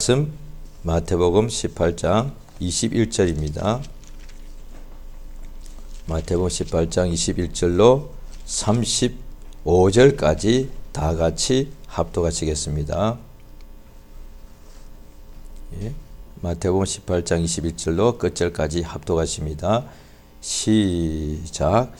말씀 마태복음 18장 21절입니다. 마태복음 18장 21절로 35절까지 다 같이 합독하시겠습니다. 마태복음 18장 21절로 끝절까지 합독하십니다. 시작.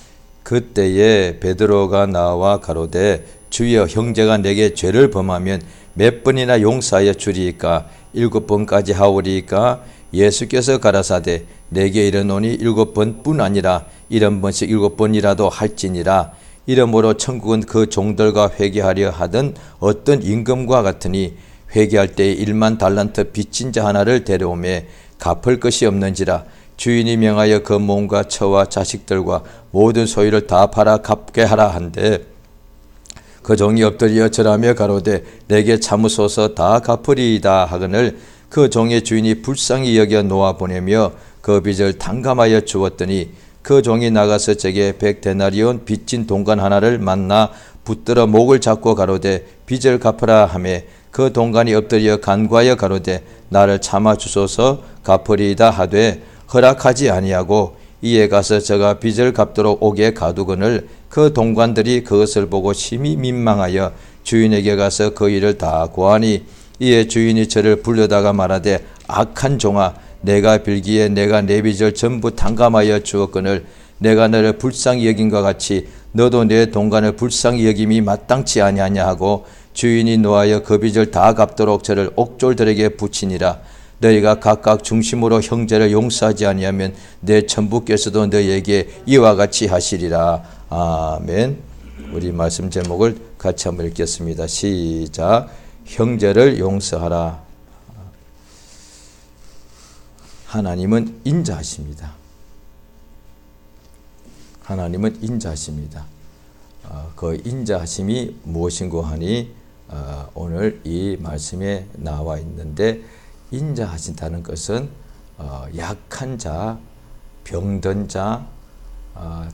그때에 베드로가 나와 가로되 주여, 형제가 내게 죄를 범하면 몇 번이나 용서하여 주리이까? 7번까지 하오리이까? 예수께서 가라사대 내게 이르노니 7번뿐 아니라 70번씩 7번이라도 할지니라. 이러므로 천국은 그 종들과 회개하려 하던 어떤 임금과 같으니 회개할 때에 1만 달란트 빚진 자 하나를 데려오매 갚을 것이 없는지라. 주인이 명하여 그 몸과 처와 자식들과 모든 소유를 다 팔아 갚게 하라 한데, 그 종이 엎드려 절하며 가로되 내게 참으소서, 다 갚으리이다 하거늘 그 종의 주인이 불쌍히 여겨 놓아 보내며 그 빚을 탕감하여 주었더니, 그 종이 나가서 제게 100데나리온 빚진 동관 하나를 만나 붙들어 목을 잡고 가로되 빚을 갚으라 하매, 그 동관이 엎드려 간구하여 가로되 나를 참아 주소서, 갚으리이다 하되 허락하지 아니하고, 이에 가서 저가 빚을 갚도록 오게 가두거늘 그 동관들이 그것을 보고 심히 민망하여 주인에게 가서 그 일을 다 고하니, 이에 주인이 저를 불러다가 말하되 악한 종아, 내가 빌기에 내가 내 빚을 전부 탕감하여 주었거늘 내가 너를 불쌍히 여긴과 같이 너도 내 동관을 불쌍히 여김이 마땅치 아니하냐 하고, 주인이 노하여 그 빚을 다 갚도록 저를 옥졸들에게 붙이니라. 너희가 각각 중심으로 형제를 용서하지 아니하면 내 천부께서도 너희에게 이와 같이 하시리라. 아멘. 우리 말씀 제목을 같이 한번 읽겠습니다. 시작. 형제를 용서하라. 하나님은 인자하십니다. 하나님은 인자하십니다. 그 인자하심이 무엇인고 하니, 오늘 이 말씀에 나와 있는데, 인자하신다는 것은 약한 자, 병든 자,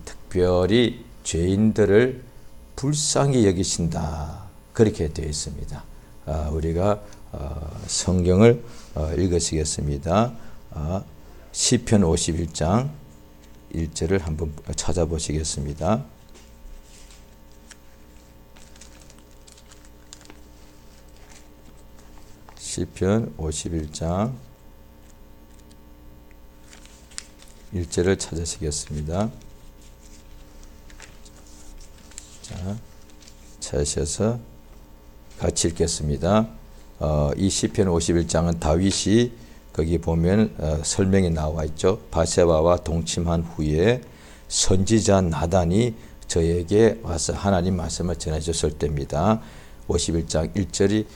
특별히 죄인들을 불쌍히 여기신다, 그렇게 되어 있습니다. 우리가 성경을 읽으시겠습니다. 시편 51장 1절을 한번 찾아보시겠습니다. 시편 51장 1절을 찾으시겠습니다. 자, 찾으셔서 같이 읽겠습니다. 이 시편 51장은 다윗이 거기 보면 설명이 나와 있죠. 바세바와 동침한 후에 선지자 나단이 저에게 와서 하나님 말씀을 전해줬을 때입니다. 51장 1절이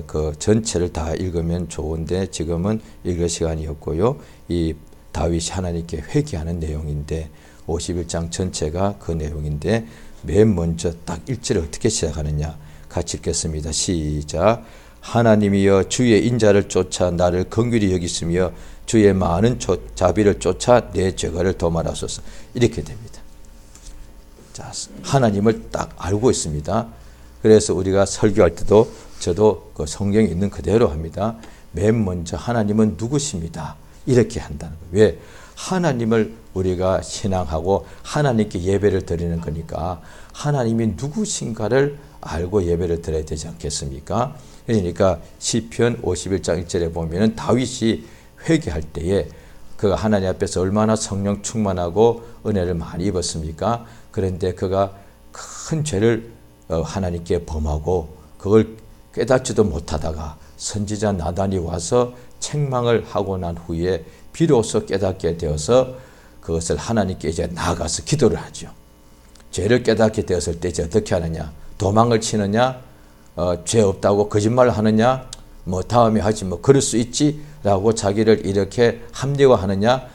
그 전체를 다 읽으면 좋은데 지금은 읽을 시간이 없고요. 이 다윗이 하나님께 회개하는 내용인데 51장 전체가 그 내용인데, 맨 먼저 딱 1절을 어떻게 시작하느냐 같이 읽겠습니다. 시작. 하나님이여 주의 인자를 쫓아 나를 긍휼히 여기시며 주의 많은 자비를 쫓아 내 죄가를 도말하소서. 이렇게 됩니다. 자, 하나님을 딱 알고 있습니다. 그래서 우리가 설교할 때도 저도 그 성경에 있는 그대로 합니다. 맨 먼저 하나님은 누구십니다, 이렇게 한다는 거예요. 왜? 하나님을 우리가 신앙하고 하나님께 예배를 드리는 거니까 하나님이 누구신가를 알고 예배를 드려야 되지 않겠습니까? 그러니까 시편 51장 1절에 보면은 다윗이 회개할 때에 그가 하나님 앞에서 얼마나 성령 충만하고 은혜를 많이 입었습니까? 그런데 그가 큰 죄를 하나님께 범하고 그걸 깨닫지도 못하다가 선지자 나단이 와서 책망을 하고 난 후에 비로소 깨닫게 되어서 그것을 하나님께 이제 나아가서 기도를 하죠. 죄를 깨닫게 되었을 때 이제 어떻게 하느냐? 도망을 치느냐? 죄 없다고 거짓말을 하느냐? 다음에 하지 그럴 수 있지? 라고 자기를 이렇게 합리화하느냐?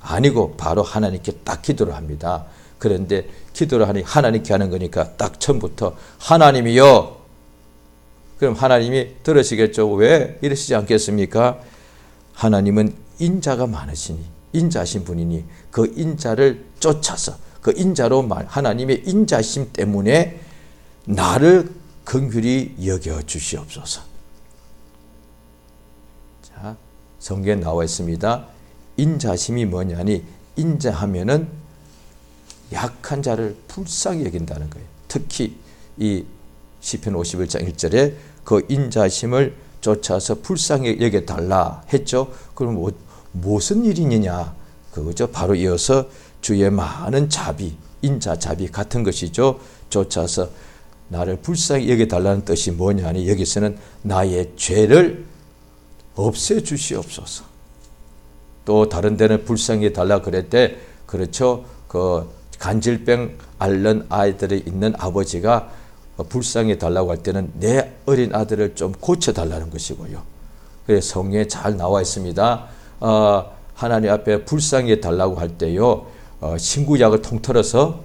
아니고 바로 하나님께 딱 기도를 합니다. 그런데 기도를 하니 하나님께 하는 거니까 딱 처음부터 하나님이여. 그럼 하나님이 들으시겠죠. 왜 이러시지 않겠습니까? 하나님은 인자가 많으시니, 인자하신 분이니 그 인자를 쫓아서 그 인자로 하나님의 인자심 때문에 나를 긍휼히 여겨 주시옵소서. 자, 성경에 나와 있습니다. 인자심이 뭐냐니, 인자하면은 약한 자를 불쌍히 여긴다는 거예요. 특히 이 시편 51장 1절에 그 인자심을 쫓아서 불쌍히 여겨달라 했죠. 그럼 무슨 일이냐? 그거죠. 바로 이어서 주의 많은 자비, 인자 자비 같은 것이죠. 쫓아서 나를 불쌍히 여겨달라는 뜻이 뭐냐니, 여기서는 나의 죄를 없애주시옵소서. 또 다른 데는 불쌍히 달라 그랬대. 그렇죠. 그 간질병 앓는 아이들이 있는 아버지가 불쌍히 달라고 할 때는 내 어린 아들을 좀 고쳐달라는 것이고요. 그래서 성경에 잘 나와 있습니다. 하나님 앞에 불쌍히 달라고 할 때요, 신구약을 통틀어서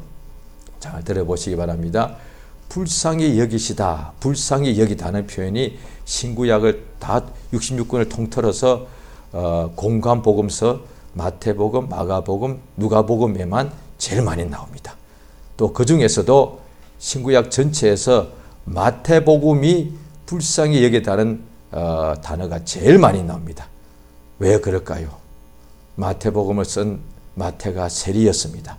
잘 들어보시기 바랍니다. 불쌍히 여기시다, 불쌍히 여기다는 표현이 신구약을 다 66권을 통틀어서 공관복음서, 마태복음, 마가복음, 누가복음에만 제일 많이 나옵니다. 또 그 중에서도 신구약 전체에서 마태복음이 불쌍히 여기다는 단어가 제일 많이 나옵니다. 왜 그럴까요? 마태복음을 쓴 마태가 세리였습니다.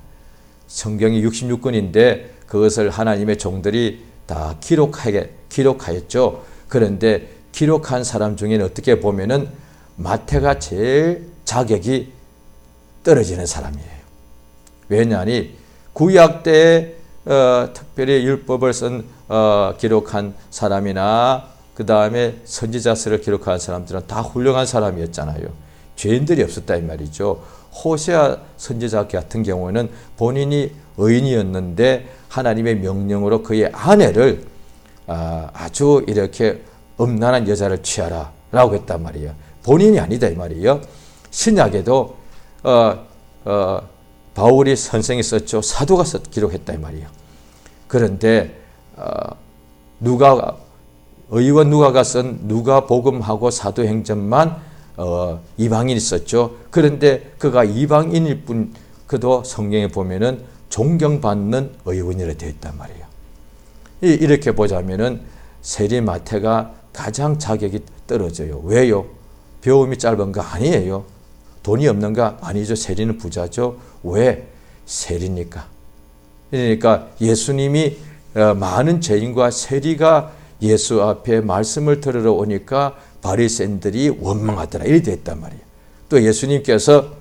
성경이 66권인데 그것을 하나님의 종들이 다 기록하였죠. 그런데 기록한 사람 중에는 어떻게 보면은 마태가 제일 자격이 떨어지는 사람이에요. 왜냐하니 구약 때에 특별히 율법을 기록한 사람이나 그 다음에 선지자서를 기록한 사람들은 다 훌륭한 사람이었잖아요. 죄인들이 없었다 이 말이죠. 호세아 선지자 같은 경우는 본인이 의인이었는데 하나님의 명령으로 그의 아내를 아주 이렇게 음란한 여자를 취하라 라고 했단 말이에요. 본인이 아니다 이 말이에요. 신약에도 바울이 선생이 썼죠. 사도가 기록했다 이 말이에요. 그런데 의원 누가가 쓴 누가복음하고 사도행전만 이방인이 썼죠. 그런데 그가 이방인일 뿐, 그도 성경에 보면은 존경받는 의원이라 되어 있단 말이에요. 이렇게 보자면은 세리 마태가 가장 자격이 떨어져요. 왜요? 배움이 짧은 거 아니에요. 돈이 없는 거 아니죠. 세리는 부자죠. 왜? 세리니까. 그러니까 예수님이 많은 죄인과 세리가 예수 앞에 말씀을 들으러 오니까 바리새인들이 원망하더라. 이렇게 됐단 말이에요. 또 예수님께서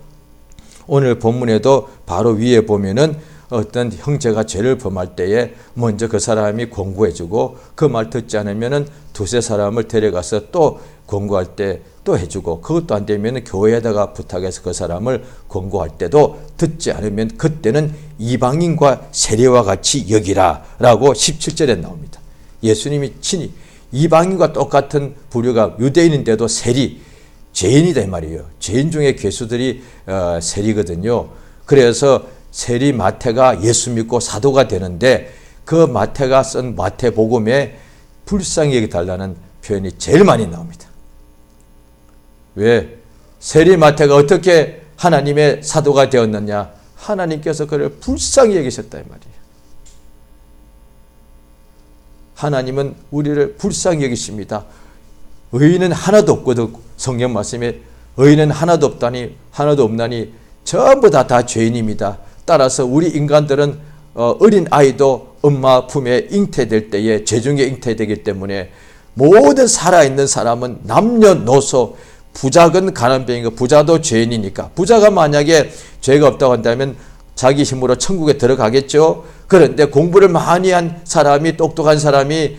오늘 본문에도 바로 위에 보면은 어떤 형제가 죄를 범할 때에 먼저 그 사람이 권고해주고 그 말 듣지 않으면은 두세 사람을 데려가서 또 권고할 때 또 해주고, 그것도 안 되면 교회에다가 부탁해서 그 사람을 권고할 때도 듣지 않으면 그때는 이방인과 세리와 같이 여기라 라고 17절에 나옵니다. 예수님이 친히 이방인과 똑같은 부류가 유대인인데도 세리, 죄인이다 이 말이에요. 죄인 중에 괴수들이 세리거든요. 그래서 세리 마태가 예수 믿고 사도가 되는데 그 마태가 쓴 마태복음에 불쌍히 여기달라는 표현이 제일 많이 나옵니다. 왜? 세리 마태가 어떻게 하나님의 사도가 되었느냐? 하나님께서 그를 불쌍히 여기셨다 이 말이에요. 하나님은 우리를 불쌍히 여기십니다. 의인은 하나도 없거든. 성경 말씀에 의인은 하나도 없나니 전부 다 죄인입니다. 따라서 우리 인간들은 어린 아이도 엄마 품에 잉태될 때에 죄중에 잉태되기 때문에 모든 살아있는 사람은 남녀노소, 부자건 가난뱅이건 부자도 죄인이니까, 부자가 만약에 죄가 없다고 한다면 자기 힘으로 천국에 들어가겠죠. 그런데 공부를 많이 한 사람이, 똑똑한 사람이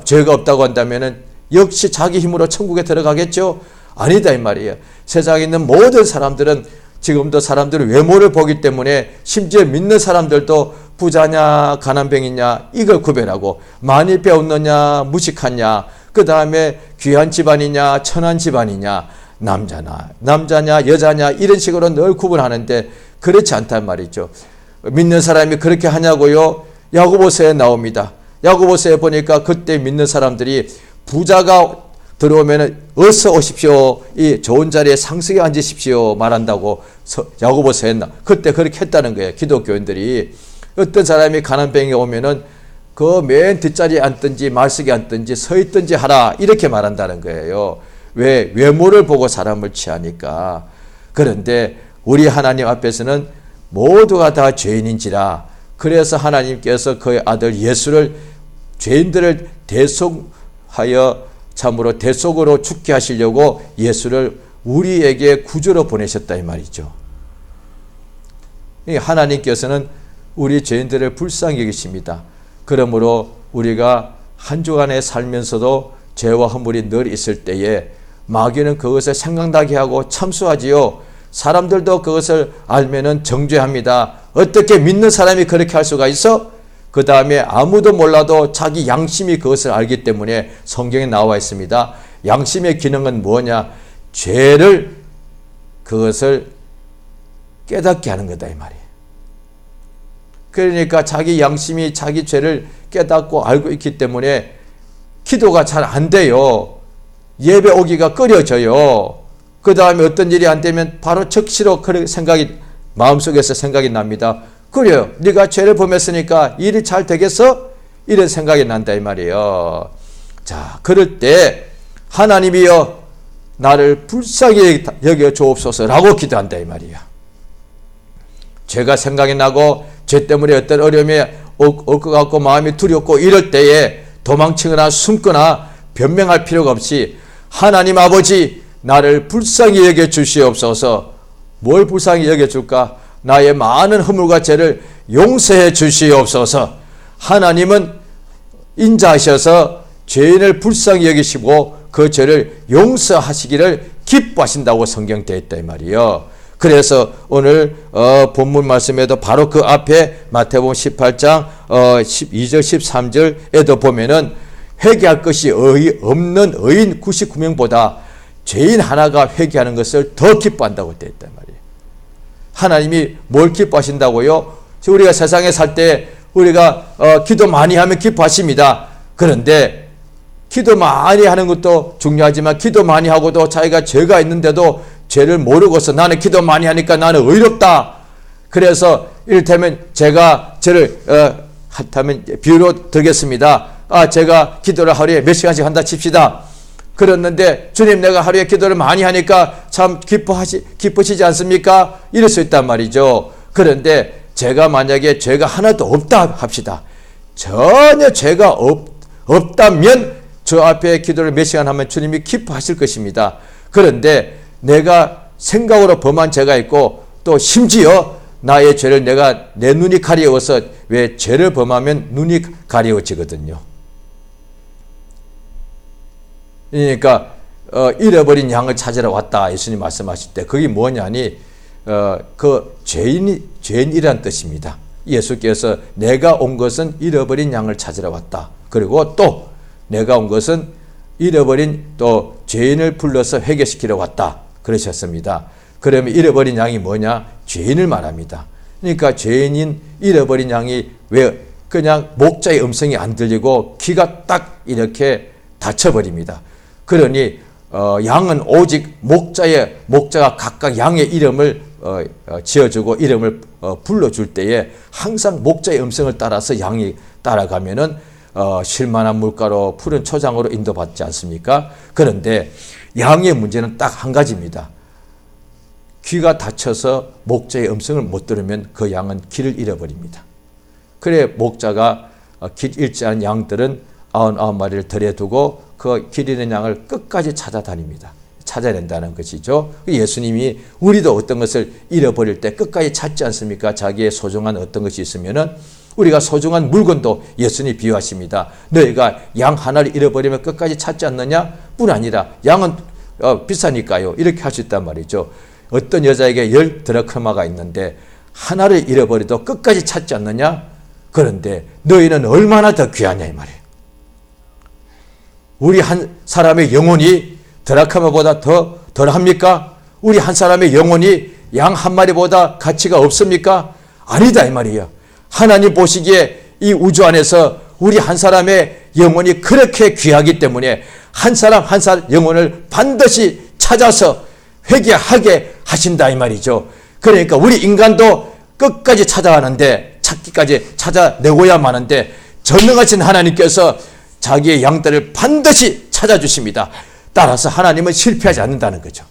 죄가 없다고 한다면 역시 자기 힘으로 천국에 들어가겠죠. 아니다 이 말이에요. 세상에 있는 모든 사람들은 지금도 사람들의 외모를 보기 때문에 심지어 믿는 사람들도 부자냐 가난뱅이냐 이걸 구별하고, 많이 배웠느냐 무식하냐, 그 다음에 귀한 집안이냐 천한 집안이냐, 남자냐 여자냐 이런 식으로 늘 구분하는데 그렇지 않단 말이죠. 믿는 사람이 그렇게 하냐고요? 야고보서에 나옵니다. 야고보서에 보니까 그때 믿는 사람들이 부자가 들어오면 어서 오십시오, 이 좋은 자리에 상석에 앉으십시오 말한다고 야고보서에 그때 그렇게 했다는 거예요. 기독교인들이. 어떤 사람이 가난뱅이 오면은 그 맨 뒷자리에 앉든지 말석에 앉든지 서 있든지 하라 이렇게 말한다는 거예요. 왜 외모를 보고 사람을 취하니까. 그런데 우리 하나님 앞에서는 모두가 다 죄인인지라, 그래서 하나님께서 그의 아들 예수를 죄인들을 대속하여 참으로 대속으로 죽게 하시려고 예수를 우리에게 구주로 보내셨다 이 말이죠. 하나님께서는 우리 죄인들을 불쌍히 여기십니다. 그러므로 우리가 한 주간에 살면서도 죄와 허물이 늘 있을 때에 마귀는 그것을 생각나게 하고 참수하지요. 사람들도 그것을 알면은 정죄합니다. 어떻게 믿는 사람이 그렇게 할 수가 있어? 그 다음에 아무도 몰라도 자기 양심이 그것을 알기 때문에 성경에 나와 있습니다. 양심의 기능은 뭐냐? 죄를 그것을 깨닫게 하는 거다 이 말이에요. 그러니까 자기 양심이 자기 죄를 깨닫고 알고 있기 때문에 기도가 잘 안 돼요. 예배 오기가 꺼려져요. 그 다음에 어떤 일이 안 되면 바로 즉시로 그런 생각이 마음속에서 생각이 납니다. 그래요. 네가 죄를 범했으니까 일이 잘 되겠어? 이런 생각이 난다 이 말이에요. 자, 그럴 때 하나님이여 나를 불쌍히 여겨 주옵소서라고 기도한다 이 말이야. 죄가 생각이 나고 죄 때문에 어떤 어려움에 올 것 같고 마음이 두렵고 이럴 때에 도망치거나 숨거나 변명할 필요가 없이 하나님 아버지 나를 불쌍히 여겨 주시옵소서. 뭘 불쌍히 여겨 줄까? 나의 많은 허물과 죄를 용서해 주시옵소서. 하나님은 인자하셔서 죄인을 불쌍히 여기시고 그 죄를 용서하시기를 기뻐하신다고 성경되어 있다 이 말이에요. 그래서 오늘 본문 말씀에도 바로 그 앞에 마태복음 18장 12절 13절에도 보면은 회개할 것이 없는 의인 99명보다 죄인 하나가 회개하는 것을 더 기뻐한다고 되어 있단 말이에요. 하나님이 뭘 기뻐하신다고요? 우리가 세상에 살 때 우리가 기도 많이 하면 기뻐하십니다. 그런데 기도 많이 하는 것도 중요하지만 기도 많이 하고도 자기가 죄가 있는데도 죄를 모르고서 나는 기도 많이 하니까 나는 의롭다. 그래서 이를테면 제가 죄를 하다면 비유로 들겠습니다. 제가 기도를 하루에 몇 시간씩 한다 칩시다. 그랬는데 주님 내가 하루에 기도를 많이 하니까 참 기쁘시지 않습니까? 이럴 수 있단 말이죠. 그런데 제가 만약에 죄가 하나도 없다 합시다. 전혀 죄가 없다면 저 앞에 기도를 몇 시간 하면 주님이 기뻐하실 것입니다. 그런데 내가 생각으로 범한 죄가 있고 또 심지어 나의 죄를 내가 내 눈이 가려워서 왜 죄를 범하면 눈이 가려워지거든요. 그러니까 잃어버린 양을 찾으러 왔다 예수님 말씀하실 때 그게 뭐냐니 그 죄인이란 뜻입니다. 예수께서 내가 온 것은 잃어버린 양을 찾으러 왔다. 그리고 또 내가 온 것은 잃어버린 또 죄인을 불러서 회개시키러 왔다. 그러셨습니다. 그러면 잃어버린 양이 뭐냐? 죄인을 말합니다. 그러니까 죄인인 잃어버린 양이 왜 그냥 목자의 음성이 안 들리고 귀가 딱 이렇게 닫혀버립니다. 그러니 양은 오직 목자가 각각 양의 이름을 지어주고 이름을 불러줄 때에 항상 목자의 음성을 따라서 양이 따라가면은 쉴만한 물가로 푸른 초장으로 인도받지 않습니까? 그런데 양의 문제는 딱 한 가지입니다. 귀가 닫혀서 목자의 음성을 못 들으면 그 양은 길을 잃어버립니다. 그래 목자가 길 잃지 않은 양들은 99마리를 들여두고 그 길 잃은 양을 끝까지 찾아다닙니다. 찾아낸다는 것이죠. 예수님이 우리도 어떤 것을 잃어버릴 때 끝까지 찾지 않습니까? 자기의 소중한 어떤 것이 있으면은 우리가 소중한 물건도 예수님이 비유하십니다. 너희가 양 하나를 잃어버리면 끝까지 찾지 않느냐? 뿐 아니라 양은 비싸니까요. 이렇게 할 수 있단 말이죠. 어떤 여자에게 10 드라크마가 있는데 하나를 잃어버려도 끝까지 찾지 않느냐? 그런데 너희는 얼마나 더 귀하냐 이 말이에요. 우리 한 사람의 영혼이 드라크마보다 덜합니까? 우리 한 사람의 영혼이 양 한 마리보다 가치가 없습니까? 아니다 이 말이에요. 하나님 보시기에 이 우주 안에서 우리 한 사람의 영혼이 그렇게 귀하기 때문에 한 사람 한 사람 영혼을 반드시 찾아서 회개하게 하신다 이 말이죠. 그러니까 우리 인간도 끝까지 찾아가는데 찾기까지 찾아내고야만 하는데 전능하신 하나님께서 자기의 양들을 반드시 찾아주십니다. 따라서 하나님은 실패하지 않는다는 거죠.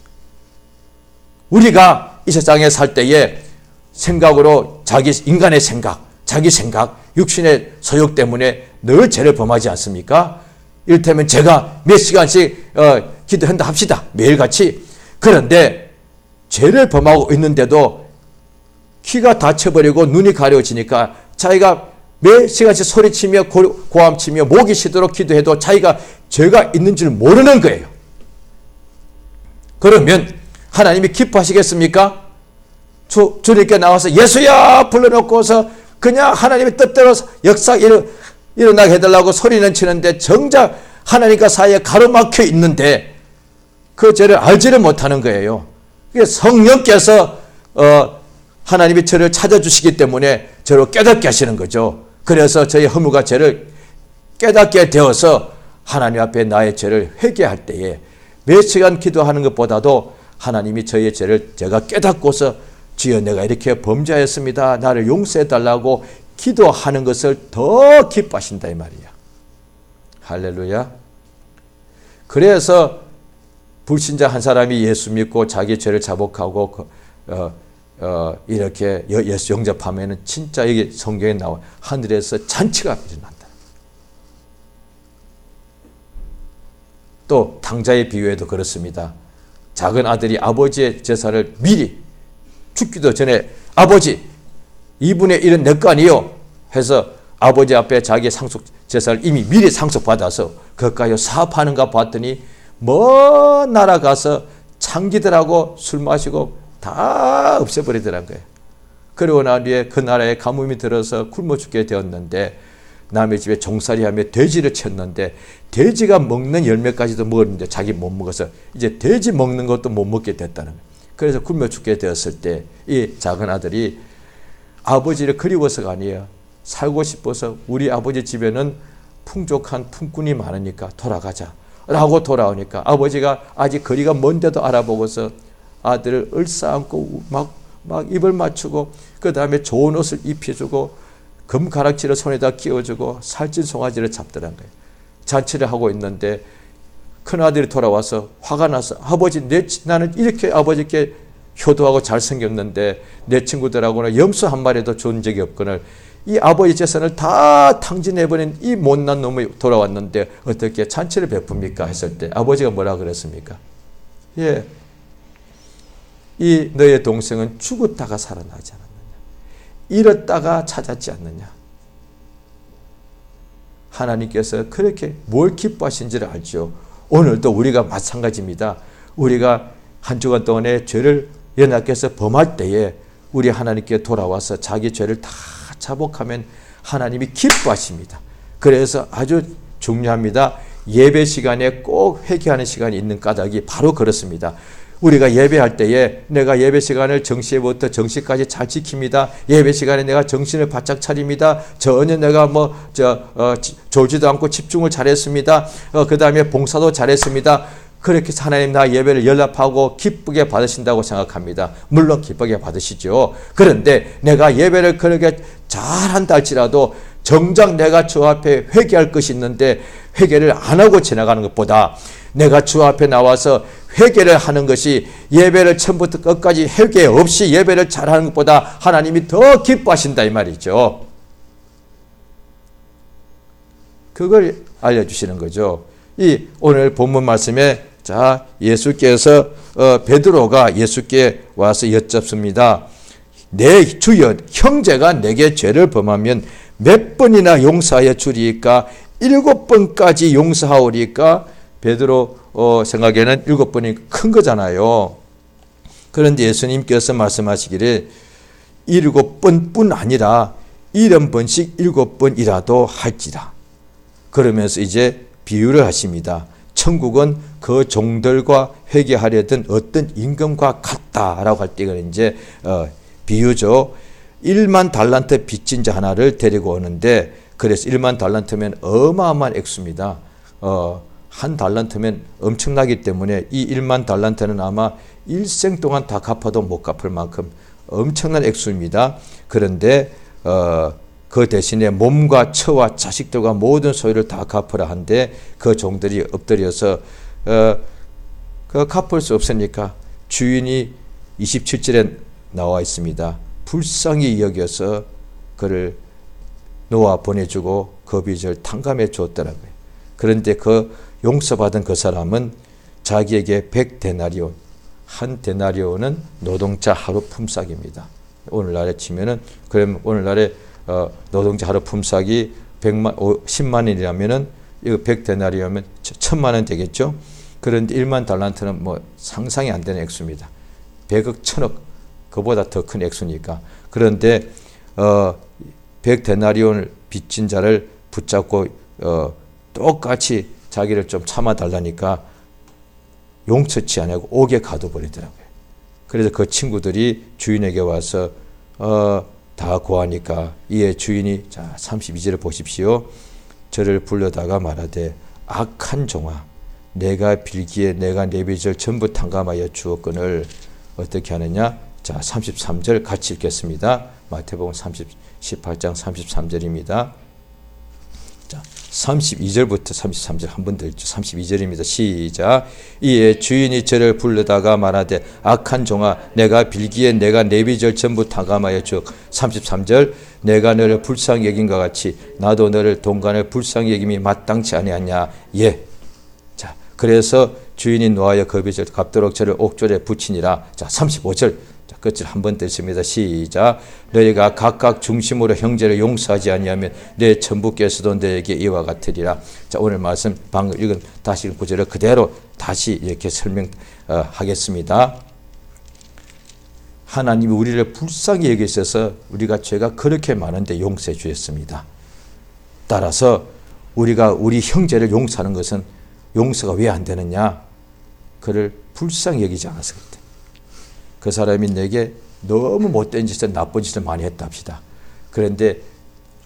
우리가 이 세상에 살 때에 생각으로 인간의 생각, 자기 생각, 육신의 소욕 때문에 늘 죄를 범하지 않습니까? 이를테면 제가 몇 시간씩 기도한다 합시다. 매일같이. 그런데 죄를 범하고 있는데도 귀가 다쳐버리고 눈이 가려워지니까 자기가 몇 시간씩 소리치며 고함치며 목이 쉬도록 기도해도 자기가 죄가 있는 줄 모르는 거예요. 그러면 하나님이 기뻐하시겠습니까? 주님께 나와서 예수야 불러놓고서 그냥 하나님의 뜻대로 역사 일어나게 해달라고 소리는 치는데 정작 하나님과 사이에 가로막혀 있는데 그 죄를 알지를 못하는 거예요. 성령께서 하나님이 저를 찾아주시기 때문에 저를 깨닫게 하시는 거죠. 그래서 저의 허물과 죄를 깨닫게 되어서 하나님 앞에 나의 죄를 회개할 때에 몇 시간 기도하는 것보다도 하나님이 저의 죄를 제가 깨닫고서 주여 내가 이렇게 범죄하였습니다. 나를 용서해달라고 기도하는 것을 더 기뻐하신다 이 말이야. 할렐루야. 그래서 불신자 한 사람이 예수 믿고 자기 죄를 자복하고 이렇게 예수 영접하면 진짜 이게 성경에 나와 하늘에서 잔치가 일어난다. 또 탕자의 비유에도 그렇습니다. 작은 아들이 아버지의 제사를 미리 죽기도 전에 아버지 2분의 1은 내 거 아니요 해서 아버지 앞에 자기의 상속 제사를 이미 미리 상속받아서 그것까지 사업하는가 봤더니 먼 나라 가서 창기들하고 술 마시고 다 없애버리더란 거예요. 그러고 난 뒤에 그 나라에 가뭄이 들어서 굶어 죽게 되었는데 남의 집에 종살이하며 돼지를 쳤는데 돼지가 먹는 열매까지도 먹었는데 자기 못 먹어서 이제 돼지 먹는 것도 못 먹게 됐다는 거예요. 그래서 굶어 죽게 되었을 때 이 작은 아들이 아버지를 그리워서가 아니에요. 살고 싶어서 우리 아버지 집에는 풍족한 품꾼이 많으니까 돌아가자 라고 돌아오니까 아버지가 아직 거리가 먼데도 알아보고서 아들을 얼싸안고 막 입을 맞추고 그 다음에 좋은 옷을 입혀주고 금가락지를 손에다 끼워주고 살찐 송아지를 잡더란 거예요. 잔치를 하고 있는데 큰아들이 돌아와서 화가 나서 아버지 나는 이렇게 아버지께 효도하고 잘생겼는데 내 친구들하고는 염소 한 마리도 준 적이 없거늘 이 아버지 재산을 다 탕진해버린 이 못난 놈이 돌아왔는데 어떻게 잔치를 베풉니까? 했을 때 아버지가 뭐라 그랬습니까? 예, 이 너의 동생은 죽었다가 살아나지 않았느냐? 잃었다가 찾았지 않느냐? 하나님께서 그렇게 뭘 기뻐하신지를 알죠. 오늘도 우리가 마찬가지입니다. 우리가 한 주간 동안에 죄를 연약해서 범할 때에 우리 하나님께 돌아와서 자기 죄를 다 자복하면 하나님이 기뻐하십니다. 그래서 아주 중요합니다. 예배 시간에 꼭 회개하는 시간이 있는 까닭이 바로 그렇습니다. 우리가 예배할 때에 내가 예배 시간을 정시부터 정시까지 잘 지킵니다. 예배 시간에 내가 정신을 바짝 차립니다. 전혀 내가 졸지도 않고 집중을 잘했습니다. 그 다음에 봉사도 잘했습니다. 그렇게 하나님 나 예배를 연락하고 기쁘게 받으신다고 생각합니다. 물론 기쁘게 받으시죠. 그런데 내가 예배를 그렇게 잘한다 할지라도 정작 내가 주 앞에 회개할 것이 있는데 회개를 안 하고 지나가는 것보다 내가 주 앞에 나와서 회개를 하는 것이 예배를 처음부터 끝까지 회개 없이 예배를 잘하는 것보다 하나님이 더 기뻐하신다 이 말이죠. 그걸 알려주시는 거죠. 이 오늘 본문 말씀에 자 예수께서 베드로가 예수께 와서 여쭙습니다. 내 주여 형제가 내게 죄를 범하면 몇 번이나 용서하여 주리까? 7번까지 용서하오리까? 베드로 생각에는 7번이 큰 거잖아요. 그런데 예수님께서 말씀하시기를 7번뿐 아니라 70번씩 7번이라도 할지라. 그러면서 이제 비유를 하십니다. 천국은 그 종들과 회개하려던 어떤 임금과 같다라고 할 때가 이제 비유죠. 1만 달란트 빚진 자 하나를 데리고 오는데 그래서 1만 달란트면 어마어마한 액수입니다. 한 달란트면 엄청나기 때문에 이 1만 달란트는 아마 일생 동안 다 갚아도 못 갚을 만큼 엄청난 액수입니다. 그런데 그 대신에 몸과 처와 자식들과 모든 소유를 다 갚으라 한데 그 종들이 엎드려서 그 갚을 수 없으니까 주인이 27절에 나와 있습니다. 불쌍히 여겨서 그를 놓아 보내주고 그 빚을 탕감해 줬더라고요. 그런데 그 용서받은 그 사람은 자기에게 100데나리온, 한 데나리온은 노동자 하루 품삯입니다. 오늘날에 치면은, 그럼 오늘날에 노동자 하루 품삯이 10만 원이라면은 이거 100데나리온이면 1000만 원 되겠죠. 그런데 1만 달란트는 뭐 상상이 안 되는 액수입니다. 100억, 1000억, 그보다 더 큰 액수니까. 그런데 100데나리온을 빚진 자를 붙잡고 똑같이 자기를 좀 참아달라니까 용서치 않고 옥에 가둬버리더라고요. 그래서 그 친구들이 주인에게 와서 다 고하니까 이에 주인이, 자 32절을 보십시오. 저를 불러다가 말하되 악한 종아, 내가 빌기에 내가 내 빚을 전부 탕감하여 주었거늘 어떻게 하느냐. 자 33절 같이 읽겠습니다. 마태복음 18장 33절입니다. 자 32절부터 33절 한 번 더 읽죠. 32절입니다. 시작. 이에 주인이 저를 불러다가 말하되 악한 종아, 내가 빌기에 내가 내 빚을 전부 탕감하여 주었. 33절. 내가 너를 불쌍히 여긴과 같이 나도 너를 동간을 불쌍히 여김이 마땅치 아니하냐. 예. 자 그래서 주인이 노하여 그 빚을 갚도록 저를 옥졸에 붙이니라. 자 35절. 끝을 한 번 더 읽습니다. 시작. 너희가 각각 중심으로 형제를 용서하지 아니하면 내 천부께서도 너에게 이와 같으리라. 자 오늘 말씀 방금 읽은 다시 구절을 그대로 다시 이렇게 설명하겠습니다. 하나님이 우리를 불쌍히 여기셔서 우리가 죄가 그렇게 많은데 용서해 주셨습니다. 따라서 우리가 우리 형제를 용서하는 것은 용서가 왜 안 되느냐? 그를 불쌍히 여기지 않아서 그렇다. 그 사람이 내게 너무 못된 짓을, 나쁜 짓을 많이 했다 합시다. 그런데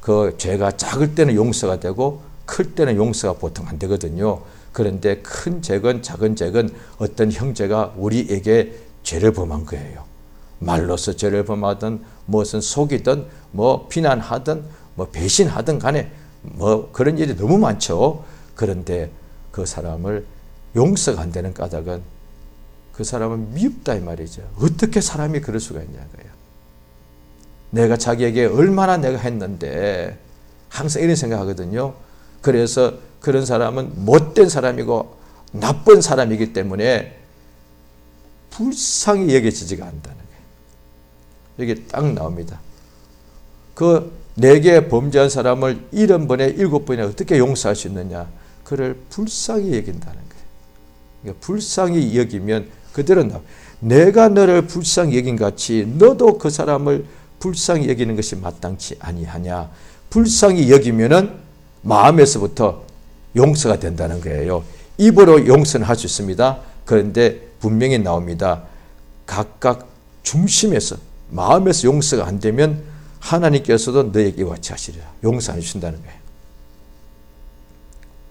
그 죄가 작을 때는 용서가 되고 클 때는 용서가 보통 안 되거든요. 그런데 큰 죄건 작은 죄건 어떤 형제가 우리에게 죄를 범한 거예요. 말로서 죄를 범하든 무슨 속이든 뭐 비난하든 뭐 배신하든 간에 뭐 그런 일이 너무 많죠. 그런데 그 사람을 용서가 안 되는 까닭은 그 사람은 미흡다 이 말이죠. 어떻게 사람이 그럴 수가 있냐고요. 내가 자기에게 얼마나 내가 했는데 항상 이런 생각하거든요. 그래서 그런 사람은 못된 사람이고 나쁜 사람이기 때문에 불쌍히 여겨지지가 않다는 거예요. 이게 딱 나옵니다. 그 4개 범죄한 사람을 70번에 7번에 어떻게 용서할 수 있느냐. 그를 불쌍히 여긴다는 거예요. 그러니까 불쌍히 여기면 그대로 나와. 내가 너를 불쌍히 여긴 같이 너도 그 사람을 불쌍히 여기는 것이 마땅치 아니하냐. 불쌍히 여기면은 마음에서부터 용서가 된다는 거예요. 입으로 용서는 할 수 있습니다. 그런데 분명히 나옵니다. 각각 중심에서, 마음에서 용서가 안 되면 하나님께서도 너에게 이와 같이 하시리라. 용서 안 해준다는 거예요.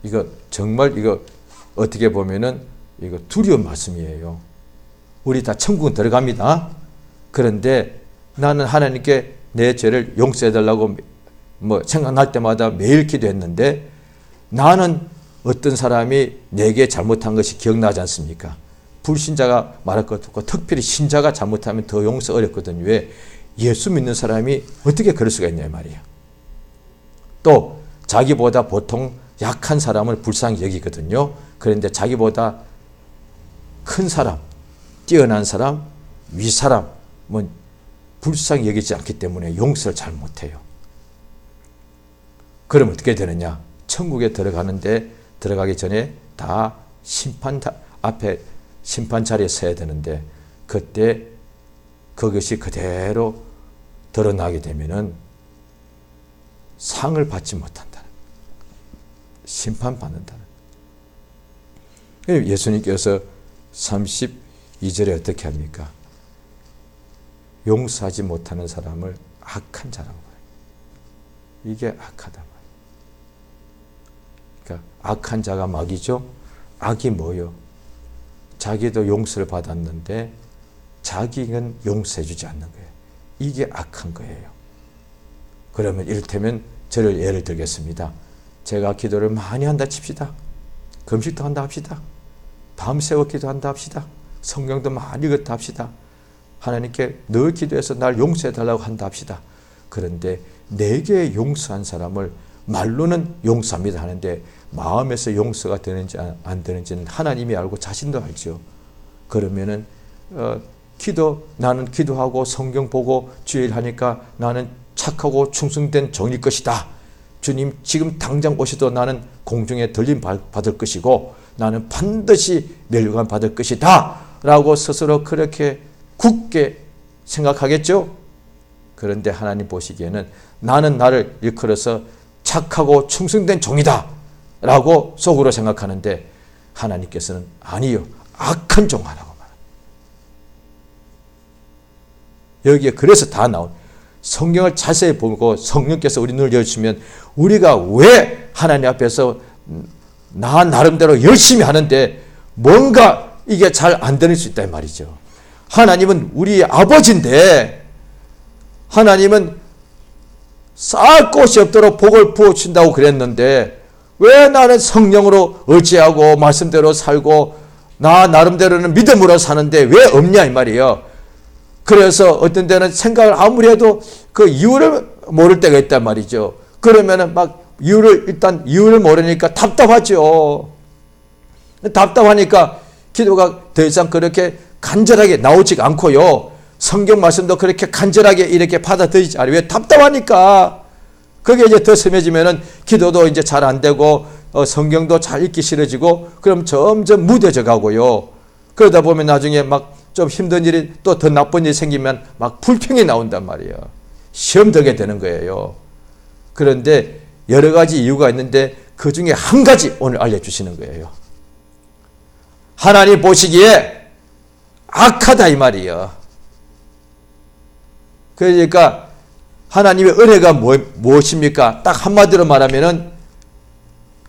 이거 정말 이거 어떻게 보면은 이거 두려운 말씀이에요. 우리 다 천국은 들어갑니다. 그런데 나는 하나님께 내 죄를 용서해달라고 뭐 생각날 때마다 매일 기도했는데 나는 어떤 사람이 내게 잘못한 것이 기억나지 않습니까? 불신자가 말할 것도 없고 특별히 신자가 잘못하면 더 용서 어렵거든요. 왜? 예수 믿는 사람이 어떻게 그럴 수가 있냐 말이에요. 또 자기보다 보통 약한 사람을 불쌍히 여기거든요. 그런데 자기보다 큰 사람, 뛰어난 사람, 위사람 뭐 불쌍히 여기지 않기 때문에 용서를 잘 못해요. 그럼 어떻게 되느냐? 천국에 들어가기 전에 다 심판 앞에 심판 자리에 서야 되는데 그때 그것이 그대로 드러나게 되면은 상을 받지 못한다. 심판받는다는. 예수님께서 32절에 어떻게 합니까? 용서하지 못하는 사람을 악한 자라고 해요. 이게 악하다 말이에요. 그러니까 악한 자가 막이죠. 악이 뭐요? 자기도 용서를 받았는데 자기는 용서해 주지 않는 거예요. 이게 악한 거예요. 그러면 이를테면 저를 예를 들겠습니다. 제가 기도를 많이 한다 칩시다. 금식도 한다 합시다. 밤새워 기도한다 합시다. 성경도 많이 읽었다 합시다. 하나님께 늘 기도해서 날 용서해 달라고 한다 합시다. 그런데 내게 용서한 사람을 말로는 용서합니다 하는데 마음에서 용서가 되는지 안 되는지는 하나님이 알고 자신도 알죠. 그러면은 나는 기도하고 성경 보고 주일 하니까 나는 착하고 충성된 종일 것이다. 주님 지금 당장 오셔도 나는 공중에 들림 받을 것이고 나는 반드시 멸관 받을 것이다 라고 스스로 그렇게 굳게 생각하겠죠. 그런데 하나님 보시기에는 나는 나를 일컬어서 착하고 충성된 종이다 라고 속으로 생각하는데 하나님께서는 아니요, 악한 종 하라고 말합니다. 여기에 그래서 다 나온 성경을 자세히 보고 성령께서 우리 눈을 열주면 우리가 왜 하나님 앞에서 나 나름대로 열심히 하는데 뭔가 이게 잘 안 되는 수 있다 말이죠. 하나님은 우리 아버지인데 하나님은 쌀 곳이 없도록 복을 부어준다고 그랬는데 왜 나는 성령으로 의지하고 말씀대로 살고 나 나름대로는 믿음으로 사는데 왜 없냐 이 말이에요. 그래서 어떤 데는 생각을 아무리 해도 그 이유를 모를 때가 있단 말이죠. 그러면은 막 이유를 모르니까 답답하죠. 답답하니까 기도가 더 이상 그렇게 간절하게 나오지 않고요. 성경 말씀도 그렇게 간절하게 이렇게 받아들이지 않아요. 왜? 답답하니까. 그게 이제 더 심해지면은 기도도 이제 잘 안 되고 성경도 잘 읽기 싫어지고 그럼 점점 무뎌져 가고요. 그러다 보면 나중에 막 좀 힘든 일이 또 더 나쁜 일이 생기면 막 불평이 나온단 말이에요. 시험 들게 되는 거예요. 그런데 여러 가지 이유가 있는데 그 중에 한 가지 오늘 알려주시는 거예요. 하나님 보시기에 악하다 이 말이에요. 그러니까 하나님의 은혜가 무엇입니까? 딱 한마디로 말하면은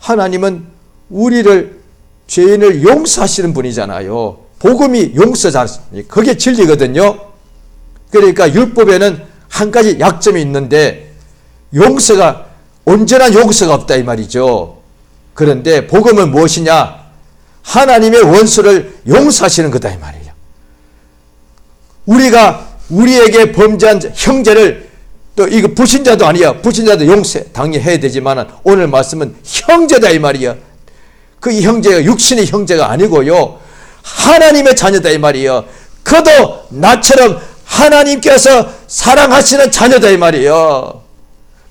하나님은 우리를 죄인을 용서하시는 분이잖아요. 복음이 용서잖아요. 그게 진리거든요. 그러니까 율법에는 한 가지 약점이 있는데 용서가 온전한 용서가 없다 이 말이죠. 그런데 복음은 무엇이냐? 하나님의 원수를 용서하시는 거다 이 말이에요. 우리가 우리에게 범죄한 형제를 또 이거 불신자도 아니야. 불신자도 용서 당연히 해야 되지만 오늘 말씀은 형제다 이 말이야. 그 형제가 육신의 형제가 아니고요. 하나님의 자녀다 이 말이에요. 그도 나처럼 하나님께서 사랑하시는 자녀다 이 말이에요.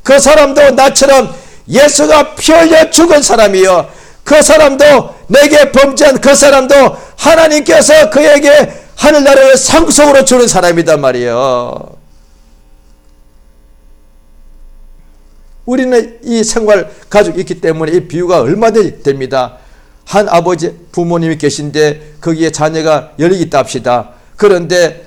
그 사람도 나처럼 예수가 피 흘려 죽은 사람이요. 그 사람도 내게 범죄한 그 사람도 하나님께서 그에게 하늘나라의 상속으로 주는 사람이단 말이에요. 우리는 이 생활 가족이 있기 때문에 이 비유가 얼마든지 됩니다. 한 아버지 부모님이 계신데 거기에 자녀가 열이 있다 합시다. 그런데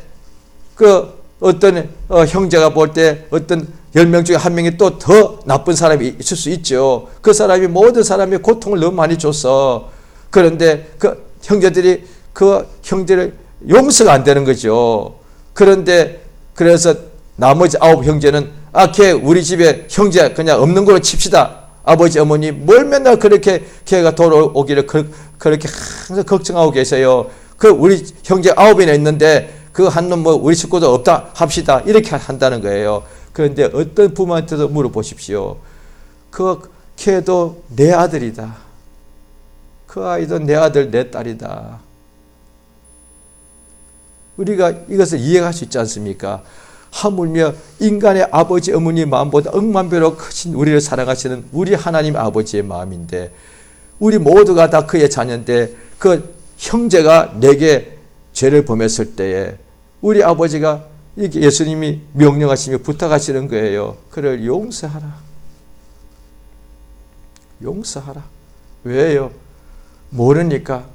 그 어떤 형제가 볼 때 어떤 10명 중에 한 명이 또 더 나쁜 사람이 있을 수 있죠. 그 사람이 모든 사람이 고통을 너무 많이 줬어. 그런데 그 형제들이 그 형제를 용서가 안 되는 거죠. 그런데 그래서 나머지 9 형제는 걔 우리 집에 형제 그냥 없는 걸로 칩시다. 아버지 어머니 뭘 맨날 그렇게 걔가 돌아오기를 그렇게 항상 걱정하고 계세요. 그 우리 형제 9이나 있는데 그 한 놈 뭐 우리 식구도 없다 합시다. 이렇게 한다는 거예요. 그런데 어떤 부모한테도 물어보십시오. 그 걔도 내 아들이다. 그 아이도 내 아들 내 딸이다. 우리가 이것을 이해할 수 있지 않습니까? 하물며 인간의 아버지 어머니 마음보다 억만배로 크신 우리를 사랑하시는 우리 하나님 아버지의 마음인데 우리 모두가 다 그의 자녀인데 그 형제가 내게 죄를 범했을 때에 우리 아버지가 이렇게 예수님이 명령하시며 부탁하시는 거예요. 그를 용서하라. 용서하라. 왜요? 모르니까.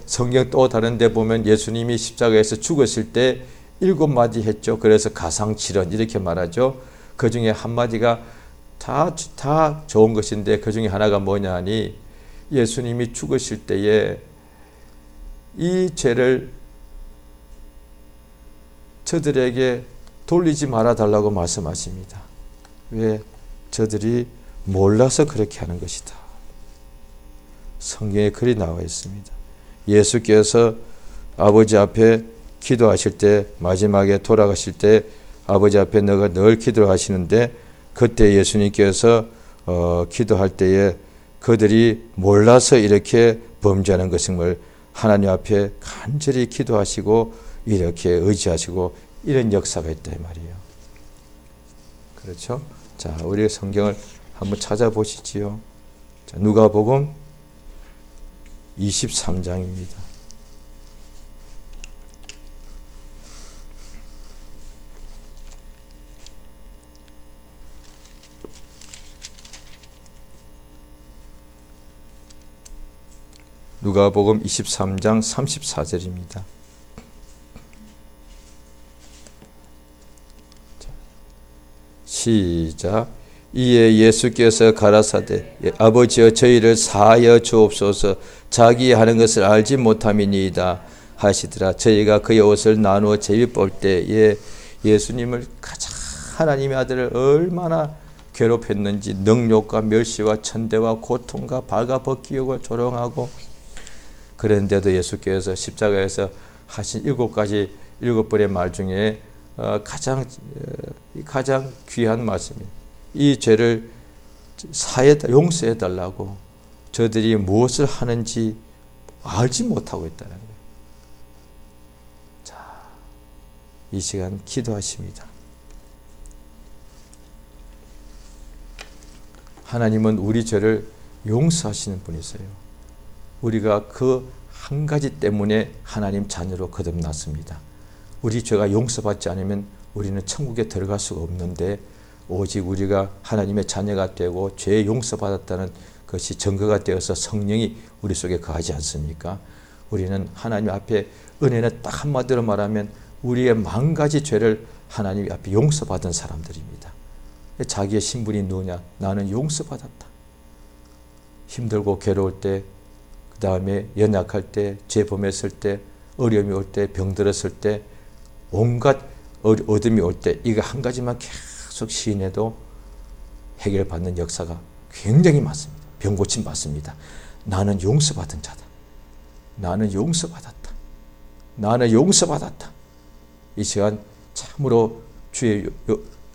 성경 또 다른 데 보면 예수님이 십자가에서 죽었을 때 7마디 했죠. 그래서 가상칠언 이렇게 말하죠. 그 중에 한마디가 다 좋은 것인데 그 중에 하나가 뭐냐 하니 예수님이 죽으실 때에 이 죄를 저들에게 돌리지 말아달라고 말씀하십니다. 왜? 저들이 몰라서 그렇게 하는 것이다. 성경에 글이 나와 있습니다. 예수께서 아버지 앞에 기도하실 때, 마지막에 돌아가실 때 아버지 앞에 너가 늘 기도하시는데, 그때 예수님께서 기도할 때에 그들이 몰라서 이렇게 범죄하는 것임을 하나님 앞에 간절히 기도하시고 이렇게 의지하시고 이런 역사가 있다 이 말이에요. 그렇죠? 자, 우리 성경을 한번 찾아보시지요. 자, 누가복음 23장입니다. 누가복음 23장 34절입니다. 시작. 이에 예수께서 가라사대 아버지여 저희를 사하여 주옵소서 자기 하는 것을 알지 못함이니이다 하시더라. 저희가 그의 옷을 나누어 제비 볼 때에 예수님을 가장 하나님의 아들을 얼마나 괴롭혔는지 능욕과 멸시와 천대와 고통과 발가 벗기고 조롱하고 그런데도 예수께서 십자가에서 하신 7번의 말 중에 가장 귀한 말씀이에요. 이 죄를 용서해 달라고 저들이 무엇을 하는지 알지 못하고 있다는 거예요. 자, 이 시간 기도하십니다. 하나님은 우리 죄를 용서하시는 분이세요. 우리가 그 한 가지 때문에 하나님 자녀로 거듭났습니다. 우리 죄가 용서받지 않으면 우리는 천국에 들어갈 수가 없는데 오직 우리가 하나님의 자녀가 되고 죄 용서받았다는 것이 증거가 되어서 성령이 우리 속에 거하지 않습니까? 우리는 하나님 앞에 은혜는 딱 한마디로 말하면 우리의 만 가지 죄를 하나님 앞에 용서받은 사람들입니다. 자기의 신분이 누구냐? 나는 용서받았다. 힘들고 괴로울 때, 그 다음에 연약할 때, 죄 범했을 때, 어려움이 올 때, 병들었을 때, 온갖 어둠이 올 때 이거 한 가지만 계속 시인해도 해결받는 역사가 굉장히 많습니다. 병고침 받습니다. 나는 용서받은 자다. 나는 용서받았다. 나는 용서받았다. 이 시간 참으로 주의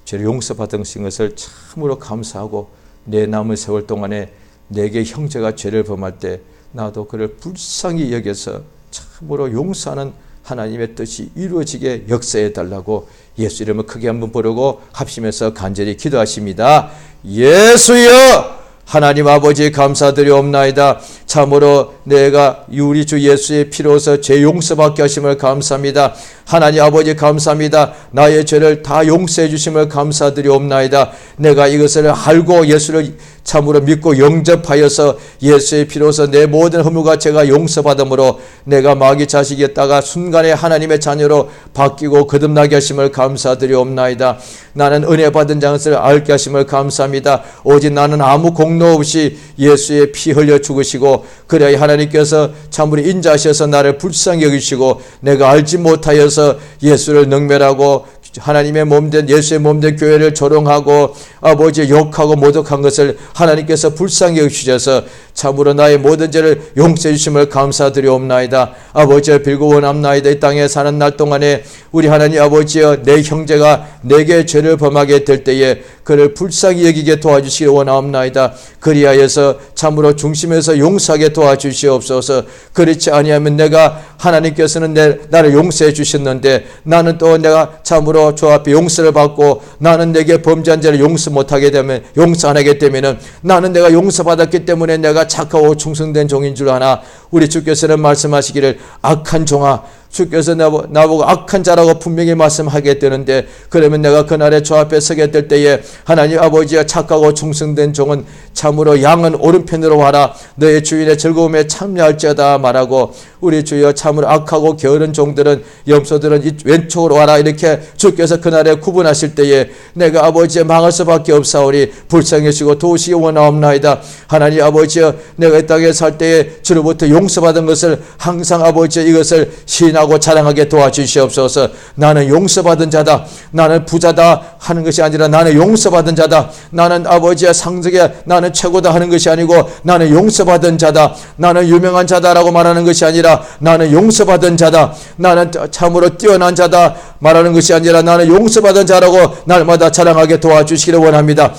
죄를 용서받은 것을 참으로 감사하고 내 남은 세월 동안에 내게 형제가 죄를 범할 때 나도 그를 불쌍히 여겨서 참으로 용서하는 하나님의 뜻이 이루어지게 역사해 달라고 예수 이름을 크게 한번 부르고 합심해서 간절히 기도하십니다. 예수여 하나님 아버지 감사드리옵나이다. 참으로 내가 우리 주 예수의 피로서 죄 용서받게 하심을 감사합니다. 하나님 아버지 감사합니다. 나의 죄를 다 용서해 주심을 감사드리옵나이다. 내가 이것을 알고 예수를 참으로 믿고 영접하여서 예수의 피로서 내 모든 허물과 죄가 용서받음으로 내가 마귀 자식이었다가 순간에 하나님의 자녀로 바뀌고 거듭나게 하심을 감사드리옵나이다. 나는 은혜 받은 자것을 알게 하심을 감사합니다. 오직 나는 아무 공로 없이 예수의 피 흘려 죽으시고 그래야 하나님께서 참으로 인자하셔서 나를 불쌍히 여기시고 내가 알지 못하여서 예수를 능멸하고 하나님의 몸된 예수의 몸된 교회를 조롱하고 아버지 욕하고 모독한 것을 하나님께서 불쌍히 여기셔서 참으로 나의 모든 죄를 용서해 주심을 감사드리옵나이다. 아버지여 빌고 원합나이다. 이 땅에 사는 날 동안에 우리 하나님 아버지여 내 형제가 내게 죄를 범하게 될 때에 그를 불쌍히 여기게 도와주시기 원하옵나이다. 그리하여서 참으로 중심에서 용서하게 도와주시옵소서. 그렇지 아니하면 내가 하나님께서는 나를 용서해 주셨는데 나는 또 내가 참으로 주 앞에 용서를 받고 나는 내게 범죄한 자를 용서 못하게 되면 용서 안 하게 되면 나는 내가 용서받았기 때문에 내가 착하고 충성된 종인 줄 아나 우리 주께서는 말씀하시기를 악한 종아 주께서 나보고 악한 자라고 분명히 말씀하게 되는데 그러면 내가 그날에 주 앞에 서게 될 때에 하나님 아버지가 착하고 충성된 종은 참으로 양은 오른편으로 와라 너의 주인의 즐거움에 참여할지어다 말하고 우리 주여 참으로 악하고 게으른 종들은 염소들은 왼쪽으로 와라 이렇게 주께서 그날에 구분하실 때에 내가 아버지의 망할 수밖에 없사오니 불쌍해지고 도우시기 원하옵나이다. 하나님 아버지여 내가 이 땅에 살 때에 주로부터 용서받은 것을 항상 아버지의 이것을 시인하고 부인하고 자랑하게 도와주시옵소서. 나는 용서받은 자다, 나는 부자다 하는 것이 아니라 나는 용서받은 자다, 나는 아버지의 상속에 나는 최고다 하는 것이 아니고 나는 용서받은 자다, 나는 유명한 자다라고 말하는 것이 아니라 나는 용서받은 자다, 나는 참으로 뛰어난 자다 말하는 것이 아니라 나는 용서받은 자라고 날마다 자랑하게 도와주시기를 원합니다.